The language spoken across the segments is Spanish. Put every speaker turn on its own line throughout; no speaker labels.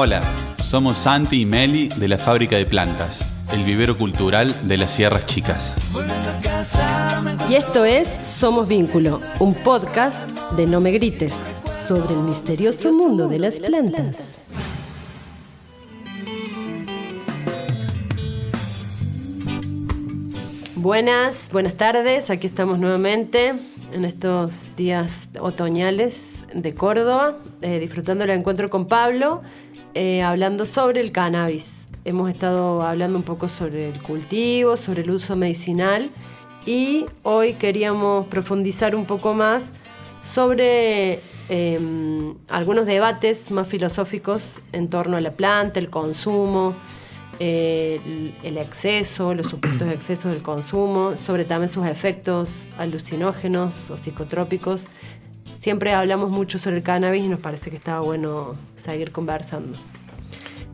Hola, somos Santi y Meli de la Fábrica de Plantas, el vivero cultural de las Sierras Chicas.
Y esto es Somos Vínculo, un podcast de No Me Grites, sobre el misterioso mundo de las plantas. Buenas tardes, aquí estamos nuevamente en estos días otoñales de Córdoba, disfrutando el encuentro con Pablo, hablando sobre el cannabis. Hemos estado hablando un poco sobre el cultivo, sobre el uso medicinal, y hoy queríamos profundizar un poco más sobre algunos debates más filosóficos en torno a la planta, el consumo, el exceso, los supuestos excesos del consumo, sobre también sus efectos alucinógenos o psicotrópicos. Siempre hablamos mucho sobre el cannabis y nos parece que estaba bueno seguir conversando.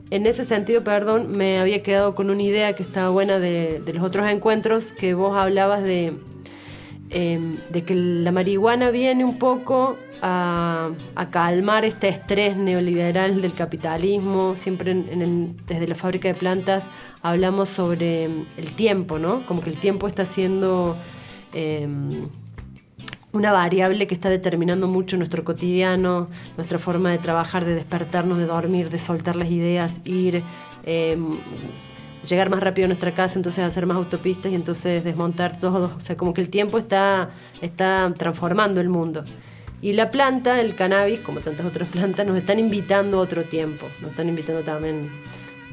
En ese sentido, me había quedado con una idea que estaba buena de los otros encuentros, que vos hablabas de que la marihuana viene un poco a calmar este estrés neoliberal del capitalismo. Siempre desde la Fábrica de Plantas hablamos sobre el tiempo, ¿no? Como que el tiempo está siendo una variable que está determinando mucho nuestro cotidiano, nuestra forma de trabajar, de despertarnos, de dormir, de soltar las ideas, ir, llegar más rápido a nuestra casa, entonces hacer más autopistas y entonces desmontar todo. O sea, como que el tiempo está transformando el mundo. Y la planta, el cannabis, como tantas otras plantas, nos están invitando a otro tiempo. Nos están invitando también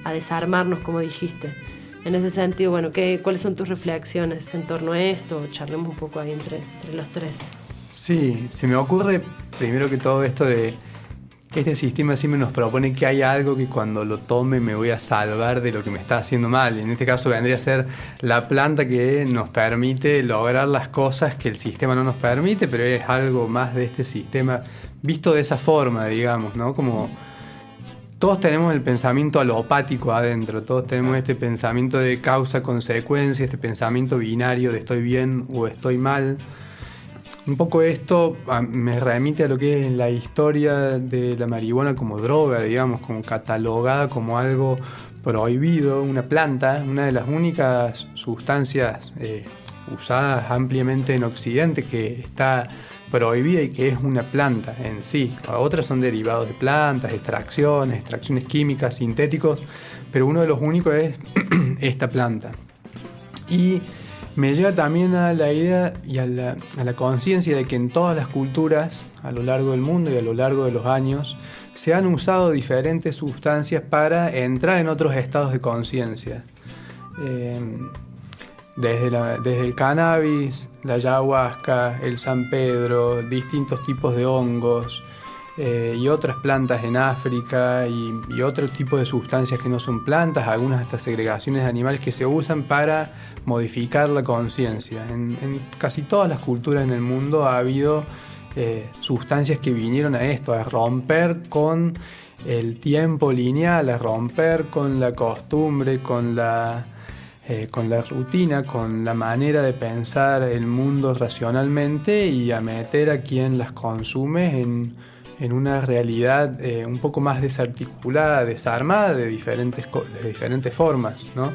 a desarmarnos, como dijiste. En ese sentido, bueno, ¿cuáles son tus reflexiones en torno a esto? Charlemos un poco ahí entre los tres.
Sí, se me ocurre primero que todo esto de que este sistema siempre nos propone que hay algo que cuando lo tome me voy a salvar de lo que me está haciendo mal. En este caso vendría a ser la planta que nos permite lograr las cosas que el sistema no nos permite, pero es algo más de este sistema visto de esa forma, digamos, ¿no? Como todos tenemos el pensamiento alopático adentro, todos tenemos este pensamiento de causa-consecuencia, este pensamiento binario de estoy bien o estoy mal. Un poco esto me remite a lo que es la historia de la marihuana como droga, digamos, como catalogada como algo prohibido, una planta, una de las únicas sustancias usadas ampliamente en Occidente que está prohibida y que es una planta en sí. Otras son derivados de plantas, extracciones químicas, sintéticos, pero uno de los únicos es esta planta. Y me lleva también a la idea y a la conciencia de que en todas las culturas a lo largo del mundo y a lo largo de los años se han usado diferentes sustancias para entrar en otros estados de conciencia. Desde el cannabis, la ayahuasca, el San Pedro, distintos tipos de hongos y otras plantas en África y otros tipos de sustancias que no son plantas, algunas hasta segregaciones de animales que se usan para modificar la conciencia. En casi todas las culturas en el mundo ha habido sustancias que vinieron a esto, a romper con el tiempo lineal, a romper con la costumbre, con la rutina, con la manera de pensar el mundo racionalmente y a meter a quien las consume en una realidad un poco más desarticulada, desarmada de diferentes formas, ¿no?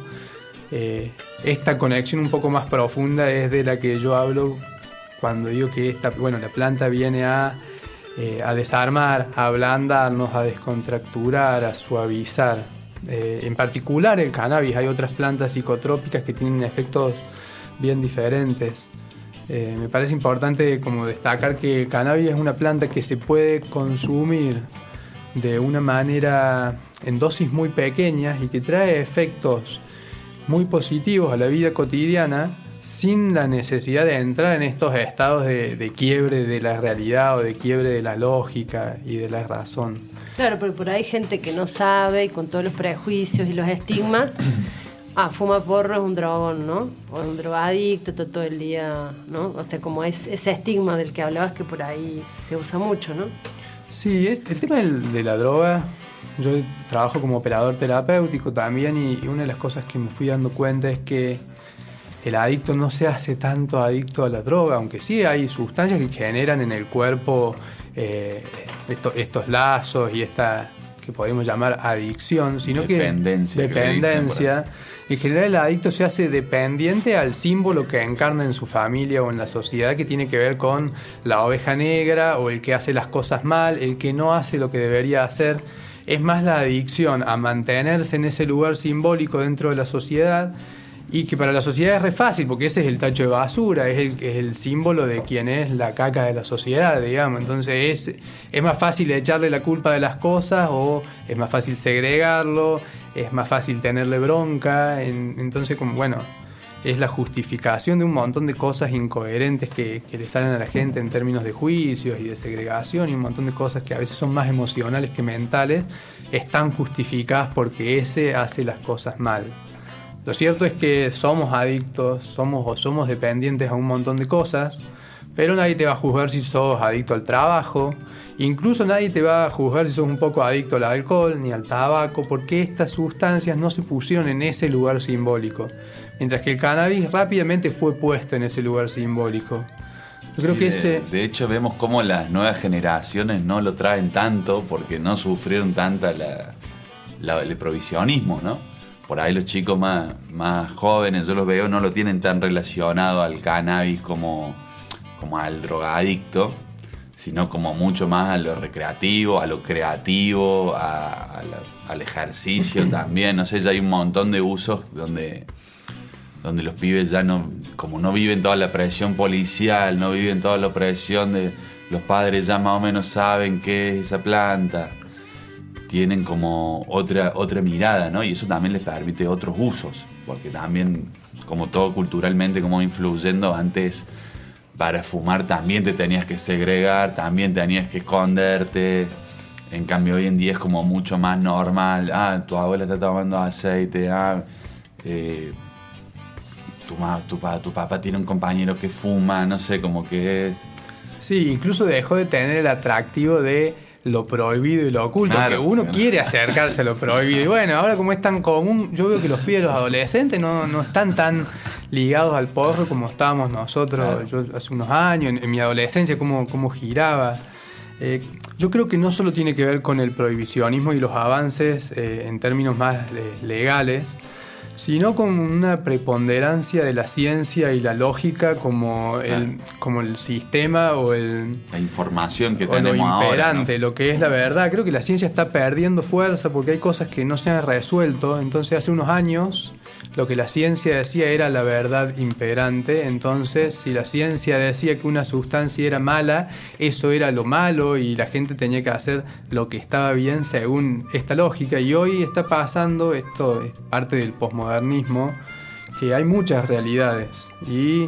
Esta conexión un poco más profunda es de la que yo hablo cuando digo que la planta viene a desarmar, a ablandarnos, a descontracturar, a suavizar. En particular el cannabis. Hay otras plantas psicotrópicas que tienen efectos bien diferentes. Me parece importante como destacar que el cannabis es una planta que se puede consumir de una manera en dosis muy pequeñas y que trae efectos muy positivos a la vida cotidiana sin la necesidad de entrar en estos estados de quiebre de la realidad o de quiebre de la lógica y de la razón.
Claro, porque por ahí hay gente que no sabe y con todos los prejuicios y los estigmas, fuma porro, es un drogón, ¿no? O es un drogadicto todo el día, ¿no? O sea, como ese estigma del que hablabas que por ahí se usa mucho, ¿no?
Sí, el tema de la droga, yo trabajo como operador terapéutico también y una de las cosas que me fui dando cuenta es que el adicto no se hace tanto adicto a la droga, aunque sí hay sustancias que generan en el cuerpo estos lazos y que podemos llamar adicción, sino
dependencia,
que dependencia. En general el adicto se hace dependiente al símbolo que encarna en su familia o en la sociedad, que tiene que ver con la oveja negra o el que hace las cosas mal, el que no hace lo que debería hacer. Es más la adicción a mantenerse en ese lugar simbólico dentro de la sociedad, y que para la sociedad es re fácil, porque ese es el tacho de basura, es el símbolo de quien es la caca de la sociedad, digamos. Entonces es más fácil echarle la culpa de las cosas, o es más fácil segregarlo, es más fácil tenerle bronca. Entonces, como bueno, es la justificación de un montón de cosas incoherentes que le salen a la gente en términos de juicios y de segregación, y un montón de cosas que a veces son más emocionales que mentales, están justificadas porque ese hace las cosas mal. Lo cierto es que somos adictos, somos dependientes a un montón de cosas, pero nadie te va a juzgar si sos adicto al trabajo, incluso nadie te va a juzgar si sos un poco adicto al alcohol ni al tabaco, porque estas sustancias no se pusieron en ese lugar simbólico, mientras que el cannabis rápidamente fue puesto en ese lugar simbólico. Yo creo que
de hecho vemos cómo las nuevas generaciones no lo traen tanto porque no sufrieron tanta el prohibicionismo, ¿no? Por ahí los chicos más jóvenes, yo los veo, no lo tienen tan relacionado al cannabis como al drogadicto, sino como mucho más a lo recreativo, a lo creativo, al ejercicio también. No sé, ya hay un montón de usos donde los pibes ya no viven toda la presión policial, no viven toda la presión de los padres, ya más o menos saben qué es esa planta. Tienen como otra mirada, ¿no? Y eso también les permite otros usos, porque también, como todo culturalmente, como influyendo, antes para fumar también te tenías que segregar, también tenías que esconderte. En cambio hoy en día es como mucho más normal. Tu abuela está tomando aceite, tu papá tiene un compañero que fuma, no sé, como que es...
Sí, incluso dejó de tener el atractivo de lo prohibido y lo oculto, claro, que uno quiere acercarse a lo prohibido. Y bueno, ahora como es tan común, yo veo que los pibes, los adolescentes, no están tan ligados al porro como estábamos nosotros. Claro. Yo hace unos años, en mi adolescencia, cómo giraba. Yo creo que no solo tiene que ver con el prohibicionismo y los avances en términos más legales, sino con una preponderancia de la ciencia y la lógica como el sistema o la
información que tenemos
lo imperante,
ahora, ¿no?
Lo que es la verdad. Creo que la ciencia está perdiendo fuerza porque hay cosas que no se han resuelto. Entonces hace unos años lo que la ciencia decía era la verdad imperante. Entonces si la ciencia decía que una sustancia era mala, eso era lo malo y la gente tenía que hacer lo que estaba bien según esta lógica. Y hoy está pasando, esto es parte del posmodernismo, que hay muchas realidades y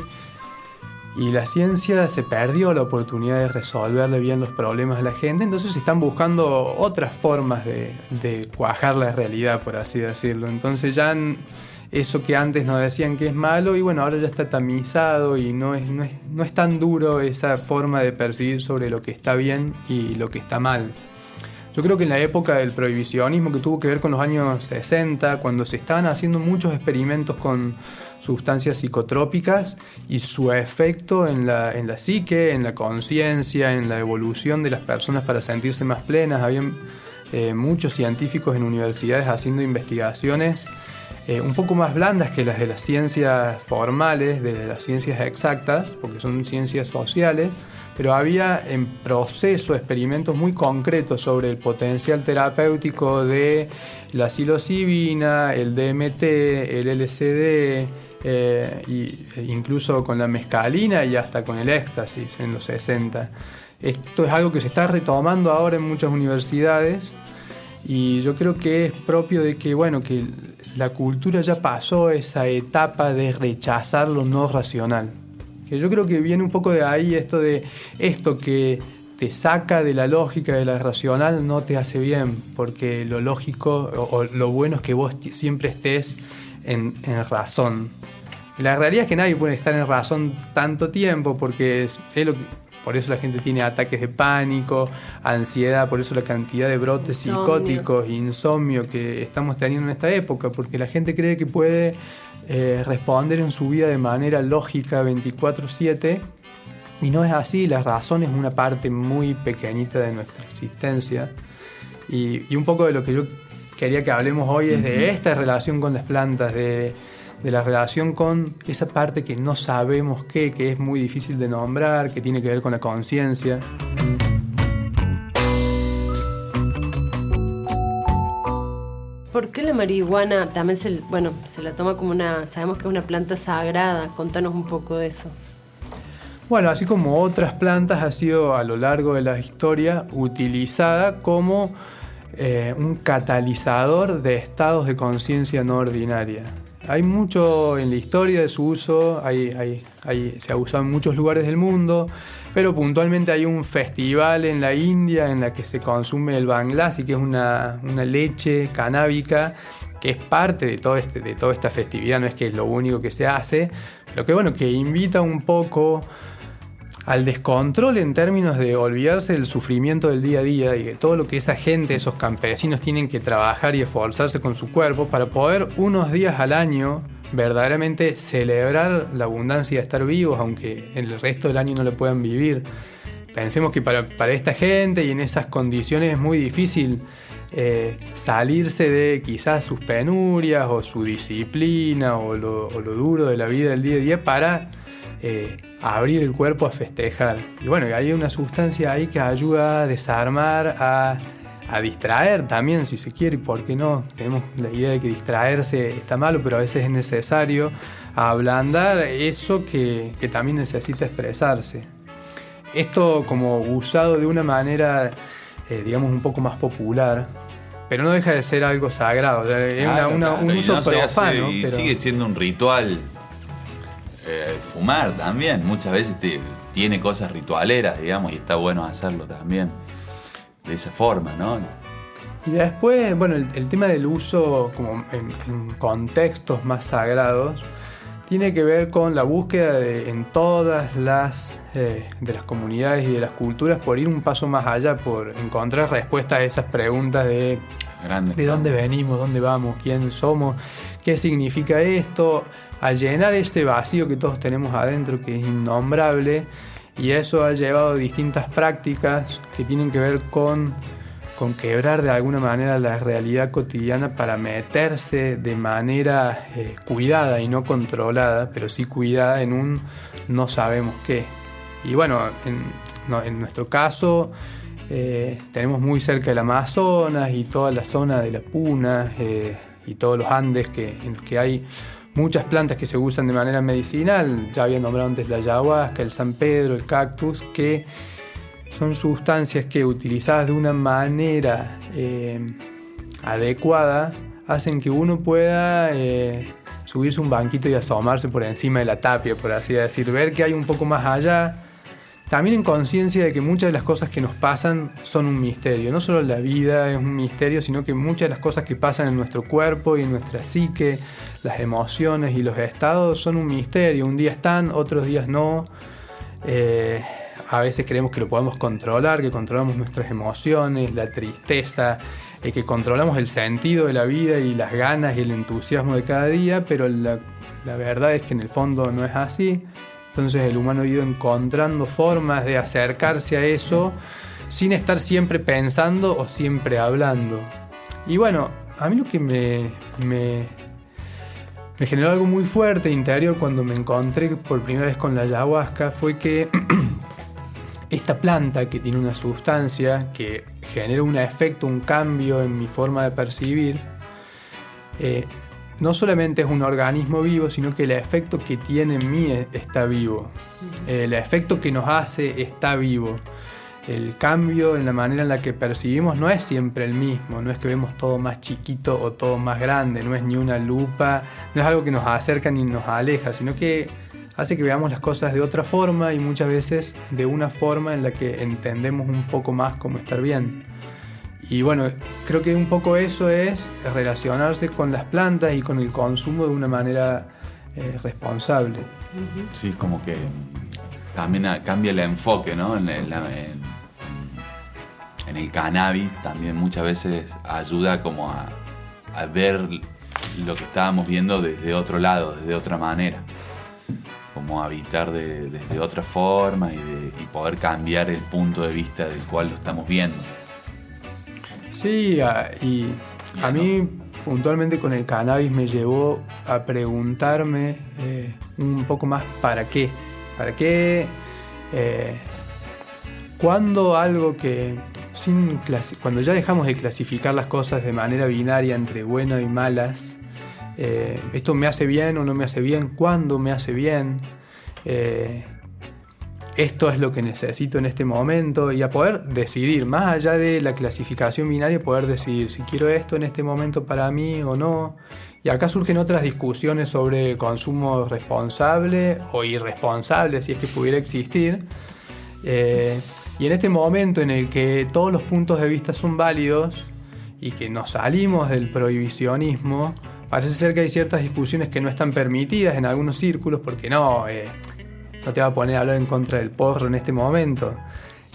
la ciencia se perdió la oportunidad de resolverle bien los problemas a la gente. Entonces se están buscando otras formas de cuajar la realidad, por así decirlo. Entonces ya eso que antes nos decían que es malo, y bueno, ahora ya está tamizado y no es tan duro esa forma de percibir sobre lo que está bien y lo que está mal. Yo creo que en la época del prohibicionismo, que tuvo que ver con los años 60, cuando se estaban haciendo muchos experimentos con sustancias psicotrópicas y su efecto en la psique, en la conciencia, en la evolución de las personas para sentirse más plenas, habían muchos científicos en universidades haciendo investigaciones un poco más blandas que las de las ciencias formales, de las ciencias exactas, porque son ciencias sociales, pero había en proceso experimentos muy concretos sobre el potencial terapéutico de la psilocibina, el DMT, el LSD, incluso con la mescalina y hasta con el éxtasis en los 60. Esto es algo que se está retomando ahora en muchas universidades y yo creo que es propio de que, bueno, que la cultura ya pasó esa etapa de rechazar lo no racional. Que yo creo que viene un poco de ahí esto que te saca de la lógica, de la racional, no te hace bien, porque lo lógico o lo bueno es que vos siempre estés en razón. La realidad es que nadie puede estar en razón tanto tiempo, porque por eso la gente tiene ataques de pánico, ansiedad, por eso la cantidad de brotes psicóticos, insomnio que estamos teniendo en esta época, porque la gente cree que puede responder en su vida de manera lógica 24/7 y no es así. La razón es una parte muy pequeñita de nuestra existencia Y un poco de lo que yo quería que hablemos hoy es de esta relación con las plantas, de la relación con esa parte que no sabemos que es muy difícil de nombrar, que tiene que ver con la conciencia.
¿Por qué la marihuana también se la toma como sabemos que es una planta sagrada? Contanos un poco de eso.
Bueno, así como otras plantas, ha sido a lo largo de la historia utilizada como un catalizador de estados de conciencia no ordinaria. Hay mucho en la historia de su uso, se ha usado en muchos lugares del mundo, pero puntualmente hay un festival en la India en la que se consume el Banglasi, que es una leche canábica que es parte de toda esta festividad, no es que es lo único que se hace, pero que invita un poco al descontrol en términos de olvidarse del sufrimiento del día a día y de todo lo que esa gente, esos campesinos tienen que trabajar y esforzarse con su cuerpo para poder unos días al año verdaderamente celebrar la abundancia de estar vivos, aunque en el resto del año no lo puedan vivir. Pensemos que para esta gente y en esas condiciones es muy difícil salirse de quizás sus penurias o su disciplina o lo duro de la vida del día a día para abrir el cuerpo a festejar. Y hay una sustancia ahí que ayuda a desarmar, a distraer también, si se quiere, y por qué no. Tenemos la idea de que distraerse está malo, pero a veces es necesario ablandar eso que también necesita expresarse. Esto como usado de una manera, digamos, un poco más popular, pero no deja de ser algo sagrado. Es un uso profano.
Y
pero
sigue siendo un ritual. Fumar también, muchas veces tiene cosas ritualeras, digamos, y está bueno hacerlo también de esa forma, ¿no?
Y después, el tema del uso como en contextos más sagrados tiene que ver con la búsqueda en todas las de las comunidades y de las culturas por ir un paso más allá, por encontrar respuestas a esas preguntas de dónde venimos, dónde vamos, quién somos, qué significa esto, a llenar ese vacío que todos tenemos adentro que es innombrable, y eso ha llevado distintas prácticas que tienen que ver con quebrar de alguna manera la realidad cotidiana para meterse de manera cuidada y no controlada, pero sí cuidada en un no sabemos qué. Y en nuestro caso tenemos muy cerca del Amazonas y toda la zona de la Puna y todos los Andes en los que hay muchas plantas que se usan de manera medicinal. Ya había nombrado antes la ayahuasca, el San Pedro, el cactus, que son sustancias que utilizadas de una manera adecuada hacen que uno pueda subirse un banquito y asomarse por encima de la tapia, por así decir, ver que hay un poco más allá. También en conciencia de que muchas de las cosas que nos pasan son un misterio. No solo la vida es un misterio, sino que muchas de las cosas que pasan en nuestro cuerpo y en nuestra psique, las emociones y los estados son un misterio. Un día están, otros días no. A veces creemos que lo podemos controlar, que controlamos nuestras emociones, la tristeza, que controlamos el sentido de la vida y las ganas y el entusiasmo de cada día, pero la verdad es que en el fondo no es así. Entonces el humano ha ido encontrando formas de acercarse a eso sin estar siempre pensando o siempre hablando. Y a mí lo que me generó algo muy fuerte interior cuando me encontré por primera vez con la ayahuasca fue que esta planta, que tiene una sustancia que genera un efecto, un cambio en mi forma de percibir, no solamente es un organismo vivo, sino que el efecto que tiene en mí está vivo. El efecto que nos hace está vivo. El cambio en la manera en la que percibimos no es siempre el mismo, no es que vemos todo más chiquito o todo más grande, no es ni una lupa, no es algo que nos acerca ni nos aleja, sino que hace que veamos las cosas de otra forma y muchas veces de una forma en la que entendemos un poco más cómo estar bien. Y creo que un poco eso es relacionarse con las plantas y con el consumo de una manera responsable.
Sí, como que también cambia el enfoque, ¿no? En el cannabis también muchas veces ayuda como a ver lo que estábamos viendo desde otro lado, desde otra manera. Como habitar desde otra forma y poder cambiar el punto de vista del cual lo estamos viendo.
Sí, y a mí puntualmente con el cannabis me llevó a preguntarme un poco más ¿para qué? ¿Para qué? Cuando algo que cuando ya dejamos de clasificar las cosas de manera binaria entre buenas y malas, esto me hace bien o no me hace bien, ¿cuándo me hace bien? Esto es lo que necesito en este momento, y a poder decidir, más allá de la clasificación binaria, poder decidir si quiero esto en este momento para mí o no. Y acá surgen otras discusiones sobre el consumo responsable o irresponsable, si es que pudiera existir. Y en este momento en el que todos los puntos de vista son válidos y que nos salimos del prohibicionismo, parece ser que hay ciertas discusiones que no están permitidas en algunos círculos, porque no te va a poner a hablar en contra del porro en este momento,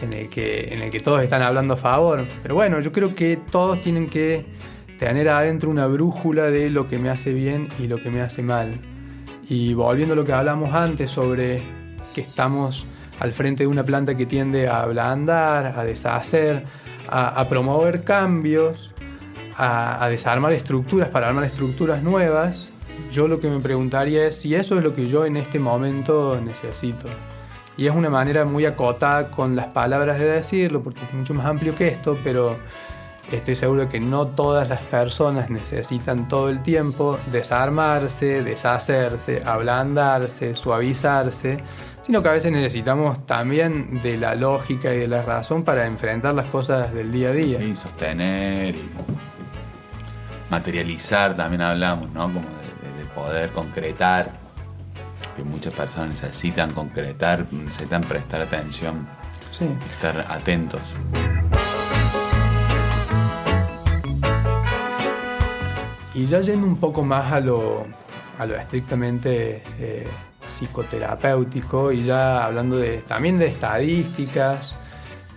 en el que todos están hablando a favor. Pero bueno, yo creo que todos tienen que tener adentro una brújula de lo que me hace bien y lo que me hace mal. Y volviendo a lo que hablamos antes sobre que estamos al frente de una planta que tiende a ablandar, a deshacer, a promover cambios, a desarmar estructuras para armar estructuras nuevas, yo lo que me preguntaría es si eso es lo que yo en este momento necesito. Y es una manera muy acotada con las palabras de decirlo, porque es mucho más amplio que esto, pero estoy seguro de que no todas las personas necesitan todo el tiempo desarmarse, deshacerse, ablandarse, suavizarse, sino que a veces necesitamos también de la lógica y de la razón para enfrentar las cosas del día a día.
Sí, sostener y materializar, también hablamos, ¿no? Como de poder concretar, que muchas personas necesitan concretar, necesitan prestar atención,
sí,
estar atentos.
Y ya yendo un poco más a lo estrictamente psicoterapéutico, y ya hablando también de estadísticas,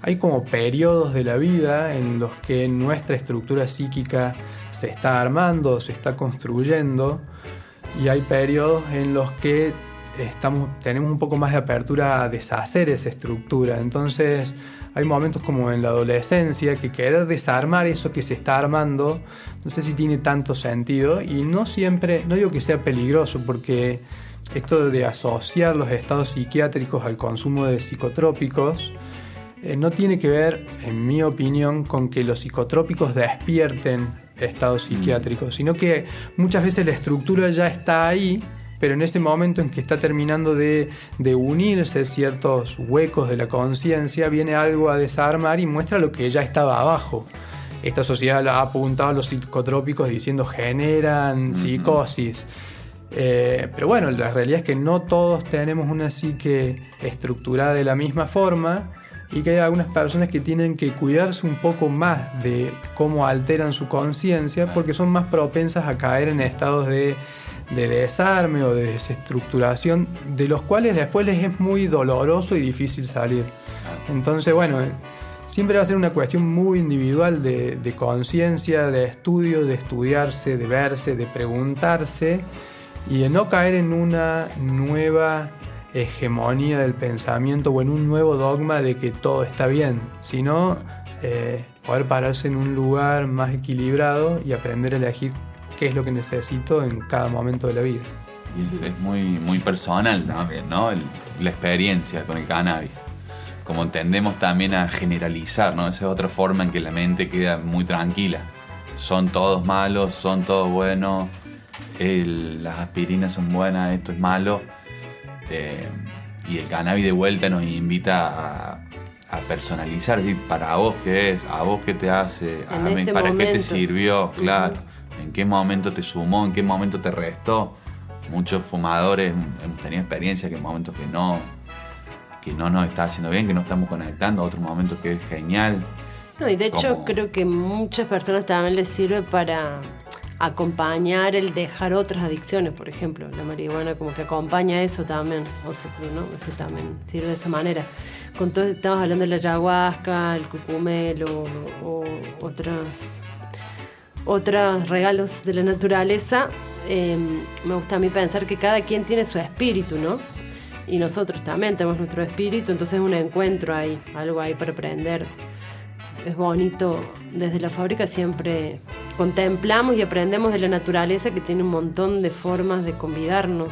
hay como periodos de la vida en los que nuestra estructura psíquica se está armando, se está construyendo, y hay periodos en los que tenemos un poco más de apertura a deshacer esa estructura. Entonces hay momentos como en la adolescencia que querer desarmar eso que se está armando no sé si tiene tanto sentido, y no siempre, no digo que sea peligroso, porque esto de asociar los estados psiquiátricos al consumo de psicotrópicos no tiene que ver, en mi opinión, con que los psicotrópicos despierten estados psiquiátricos, sino que muchas veces la estructura ya está ahí, pero en ese momento en que está terminando de unirse ciertos huecos de la conciencia, viene algo a desarmar y muestra lo que ya estaba abajo. Esta sociedad ha apuntado a los psicotrópicos diciendo generan psicosis. Pero bueno, la realidad es que no todos tenemos una psique estructurada de la misma forma, y que hay algunas personas que tienen que cuidarse un poco más de cómo alteran su conciencia, porque son más propensas a caer en estados de desarme o de desestructuración, de los cuales después les es muy doloroso y difícil salir. Entonces, bueno, siempre va a ser una cuestión muy individual de conciencia, de estudio, de estudiarse, de verse, de preguntarse, y de no caer en una nueva hegemonía del pensamiento o en un nuevo dogma de que todo está bien, sino poder pararse en un lugar más equilibrado y aprender a elegir qué es lo que necesito en cada momento de la vida.
Y es muy, muy personal también, ¿no? La experiencia con el cannabis. Como tendemos también a generalizar, ¿no? Esa es otra forma en que la mente queda muy tranquila. Son todos malos, son todos buenos, las aspirinas son buenas, esto es malo. Y el cannabis de vuelta nos invita a personalizar, es decir, para vos qué es, a vos qué te hace, para qué te sirvió, claro, en qué momento te sumó, en qué momento te restó. Muchos fumadores hemos tenido experiencia que en momentos que no nos está haciendo bien, que no estamos conectando, otros momentos que es genial.
No, y de hecho creo que muchas personas también les sirve para acompañar el dejar otras adicciones, por ejemplo, la marihuana como que acompaña eso también, o sea, ¿no? Eso también sirve de esa manera. Con todo, estamos hablando de la ayahuasca, el cucumelo o otros regalos de la naturaleza. Me gusta a mí pensar que cada quien tiene su espíritu, ¿no? Y nosotros también tenemos nuestro espíritu, entonces es un encuentro ahí, algo ahí para aprender es bonito. Desde la fábrica siempre contemplamos y aprendemos de la naturaleza, que tiene un montón de formas de convidarnos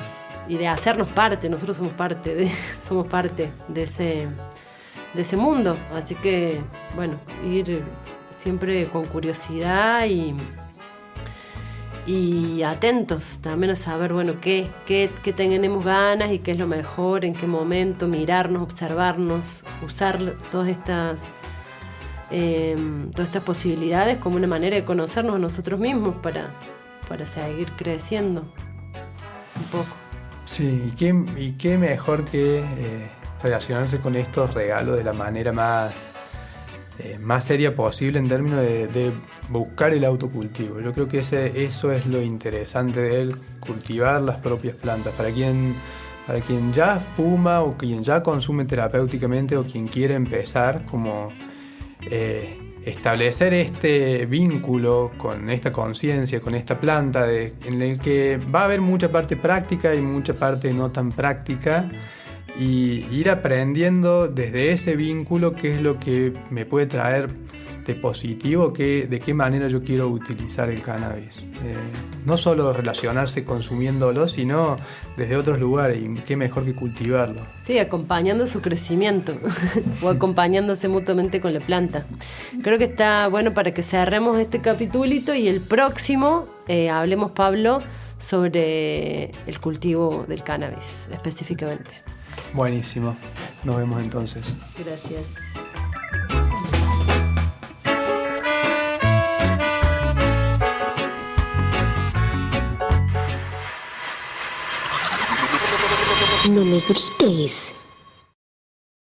y de hacernos parte. Nosotros somos parte de ese mundo. Así que, bueno, ir siempre con curiosidad y atentos también a saber, bueno, qué tenemos ganas y qué es lo mejor, en qué momento, mirarnos, observarnos, usar todas estas posibilidades como una manera de conocernos a nosotros mismos para seguir creciendo un poco.
Sí, y qué mejor que relacionarse con estos regalos de la manera más seria posible, en términos de buscar el autocultivo. Yo creo que eso es lo interesante de él, cultivar las propias plantas. Para quien ya fuma o quien ya consume terapéuticamente o quien quiere empezar, como establecer este vínculo con esta conciencia, con esta planta, en el que va a haber mucha parte práctica y mucha parte no tan práctica, y ir aprendiendo desde ese vínculo qué es lo que me puede traer de positivo, de qué manera yo quiero utilizar el cannabis. No solo relacionarse consumiéndolo, sino desde otros lugares, y qué mejor que cultivarlo.
Sí, acompañando su crecimiento o acompañándose mutuamente con la planta. Creo que está bueno para que cerremos este capitulito y el próximo hablemos, Pablo, sobre el cultivo del cannabis específicamente.
Buenísimo. Nos vemos entonces.
Gracias.
No me grites.